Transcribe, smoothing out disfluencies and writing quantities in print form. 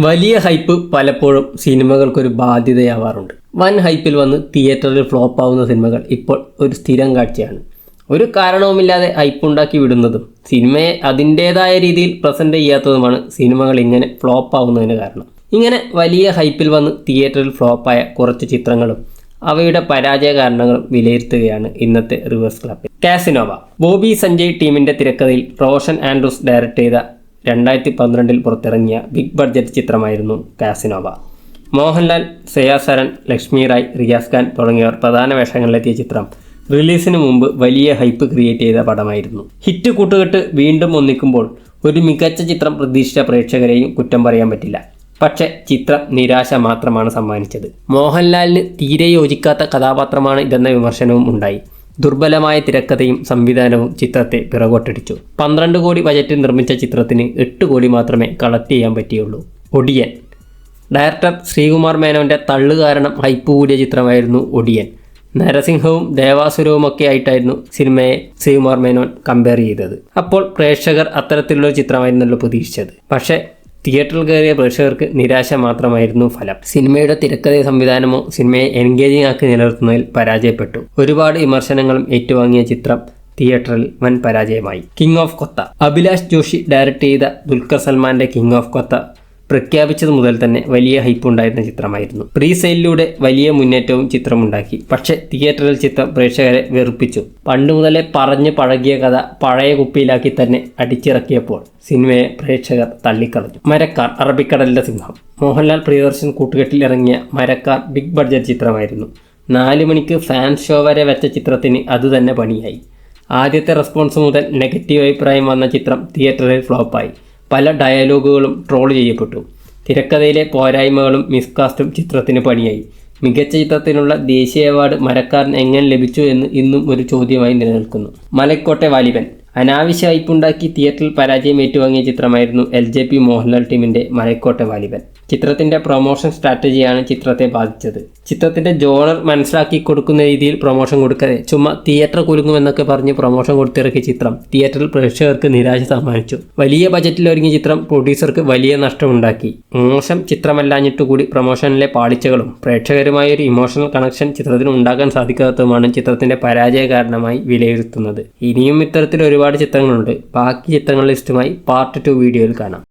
വലിയ ഹൈപ്പ് പലപ്പോഴും സിനിമകൾക്കൊരു ബാധ്യതയാവാറുണ്ട്. വൻ ഹൈപ്പിൽ വന്ന് തിയേറ്ററിൽ ഫ്ലോപ്പ് ആവുന്ന സിനിമകൾ ഇപ്പോൾ ഒരു സ്ഥിരം കാഴ്ചയാണ്. ഒരു കാരണവുമില്ലാതെ ഹൈപ്പുണ്ടാക്കി വിടുന്നതും സിനിമയെ അതിൻ്റേതായ രീതിയിൽ പ്രസൻറ്റ് ചെയ്യാത്തതുമാണ് സിനിമകൾ ഇങ്ങനെ ഫ്ലോപ്പ് ആവുന്നതിന് കാരണം. ഇങ്ങനെ വലിയ ഹൈപ്പിൽ വന്ന് തിയേറ്ററിൽ ഫ്ലോപ്പായ കുറച്ച് ചിത്രങ്ങളും അവയുടെ പരാജയ കാരണങ്ങളും വിലയിരുത്തുകയാണ് ഇന്നത്തെ reverse club. Casanova Bobby Sanjay ടീമിൻ്റെ തിരക്കഥയിൽ റോഷൻ ആൻഡ്രൂസ് ഡയറക്റ്റ് ചെയ്ത 2012 പുറത്തിറങ്ങിയ ബിഗ് ബഡ്ജറ്റ് ചിത്രമായിരുന്നു കാസിനോവ. മോഹൻലാൽ, ശ്രേയ സരൺ, ലക്ഷ്മി റായ്, റിയാസ് ഖാൻ തുടങ്ങിയവർ പ്രധാന വേഷങ്ങളിലെത്തിയ ചിത്രം റിലീസിന് മുമ്പ് വലിയ ഹൈപ്പ് ക്രിയേറ്റ് ചെയ്ത പടമായിരുന്നു. ഹിറ്റ് കൂട്ടുകെട്ട് വീണ്ടും ഒന്നിക്കുമ്പോൾ ഒരു മികച്ച ചിത്രം പ്രതീക്ഷിച്ച പ്രേക്ഷകരെയും കുറ്റം പറയാൻ പറ്റില്ല. പക്ഷേ ചിത്രം നിരാശ മാത്രമാണ് സമ്മാനിച്ചത്. മോഹൻലാലിന് തീരെ യോജിക്കാത്ത കഥാപാത്രമാണ് ഇതെന്ന വിമർശനവും ഉണ്ടായി. ദുർബലമായ തിരക്കഥയും സംവിധാനവും ചിത്രത്തെ പിറകോട്ടടിച്ചു. 12 കോടി ബജറ്റിൽ നിർമ്മിച്ച ചിത്രത്തിന് 8 കോടി മാത്രമേ കളക്ട് ചെയ്യാൻ പറ്റിയുള്ളൂ. ഒടിയൻ ഡയറക്ടർ ശ്രീകുമാർ മേനോൻ്റെ തള്ളു കാരണം ഹൈപ്പ് കൂടിയ ചിത്രമായിരുന്നു ഒടിയൻ. നരസിംഹവും ദേവാസുരവുമൊക്കെ ആയിട്ടായിരുന്നു സിനിമയെ ശ്രീകുമാർ മേനോൻ കമ്പയർ ചെയ്തത്. അപ്പോൾ പ്രേക്ഷകർ അത്തരത്തിലുള്ള ചിത്രമായിരുന്നല്ലോ പ്രതീക്ഷിച്ചത്. പക്ഷേ തിയേറ്ററിൽ കയറിയ പ്രേക്ഷകർക്ക് നിരാശ മാത്രമായിരുന്നു ഫലം. സിനിമയുടെ തിരക്കഥ സംവിധാനമോ സിനിമയെ എൻഗേജിംഗ് ആക്കി നിലനിർത്തുന്നതിൽ പരാജയപ്പെട്ടു. ഒരുപാട് വിമർശനങ്ങളും ഏറ്റുവാങ്ങിയ ചിത്രം തിയേറ്ററിൽ വൻ പരാജയമായി. King of Kotha Abhilash Joshiy direct ചെയ്ത ദുൽഖർ സൽമാൻ്റെ കിങ് ഓഫ് കൊത്ത പ്രഖ്യാപിച്ചത് മുതൽ തന്നെ വലിയ ഹൈപ്പ് ഉണ്ടായിരുന്ന ചിത്രമായിരുന്നു. പ്രീ സെയിലിലൂടെ വലിയ മുന്നേറ്റവും ചിത്രമുണ്ടാക്കി. പക്ഷേ തിയേറ്ററിൽ ചിത്രം പ്രേക്ഷകരെ വെറുപ്പിച്ചു. പണ്ട് മുതലേ പറഞ്ഞ് പഴകിയ കഥ പഴയ കുപ്പിയിലാക്കി തന്നെ അടിച്ചിറക്കിയപ്പോൾ സിനിമയെ പ്രേക്ഷകർ തള്ളിക്കളഞ്ഞു. മരക്കാർ അറബിക്കടലിൻ്റെ സിംഹം മോഹൻലാൽ പ്രിയദർശൻ കൂട്ടുകെട്ടിൽ ഇറങ്ങിയ മരക്കാർ ബിഗ് ബഡ്ജറ്റ് ചിത്രമായിരുന്നു. 4 മണിക്ക് ഫാൻ ഷോ വരെ വെച്ച ചിത്രത്തിന് അതുതന്നെ പണിയായി. ആദ്യത്തെ റെസ്പോൺസ് മുതൽ നെഗറ്റീവ് അഭിപ്രായം വന്ന ചിത്രം തിയേറ്ററിൽ ഫ്ലോപ്പായി. പല ഡയലോഗുകളും ട്രോൾ ചെയ്യപ്പെട്ടു. തിരക്കഥയിലെ പോരായ്മകളും മിസ്കാസ്റ്റും ചിത്രത്തിന് പണിയായി. മികച്ച ചിത്രത്തിനുള്ള ദേശീയ അവാർഡ് മരക്കാരന് എങ്ങനെ ലഭിച്ചു എന്ന് ഇന്നും ഒരു ചോദ്യമായി നിലനിൽക്കുന്നു. മലൈക്കോട്ടെ വാലിബൻ അനാവശ്യ ഹൈപ്പുണ്ടാക്കി തിയേറ്ററിൽ പരാജയം ഏറ്റുവാങ്ങിയ ചിത്രമായിരുന്നു LJP മോഹൻലാൽ ടീമിൻ്റെ മലൈക്കോട്ടെ വാലിബൻ. ചിത്രത്തിൻ്റെ പ്രൊമോഷൻ സ്ട്രാറ്റജിയാണ് ചിത്രത്തെ ബാധിച്ചത്. ചിത്രത്തിൻ്റെ ജോണർ മനസ്സിലാക്കി കൊടുക്കുന്ന രീതിയിൽ പ്രൊമോഷൻ കൊടുക്കാതെ ചുമ്മാ തിയേറ്റർ കുലുങ്ങുമെന്നൊക്കെ പറഞ്ഞ് പ്രൊമോഷൻ കൊടുത്തിറക്കിയ ചിത്രം തിയേറ്ററിൽ പ്രേക്ഷകർക്ക് നിരാശ സമ്മാനിച്ചു. വലിയ ബജറ്റിൽ ഒരുങ്ങിയ ചിത്രം പ്രൊഡ്യൂസർക്ക് വലിയ നഷ്ടമുണ്ടാക്കി. മോശം ചിത്രമല്ലാഞ്ഞിട്ടുകൂടി പ്രൊമോഷനിലെ പാളിച്ചകളും പ്രേക്ഷകരുമായ ഒരു ഇമോഷണൽ കണക്ഷൻ ചിത്രത്തിന് ഉണ്ടാക്കാൻ സാധിക്കാത്തതുമാണ് ചിത്രത്തിൻ്റെ പരാജയ കാരണമായി വിലയിരുത്തുന്നത്. ഇനിയും ഇത്തരത്തിൽ ഒരുപാട് ചിത്രങ്ങളുണ്ട്. ബാക്കി ചിത്രങ്ങളുടെ ലിസ്റ്റുമായി പാർട്ട് 2 വീഡിയോയിൽ കാണാം.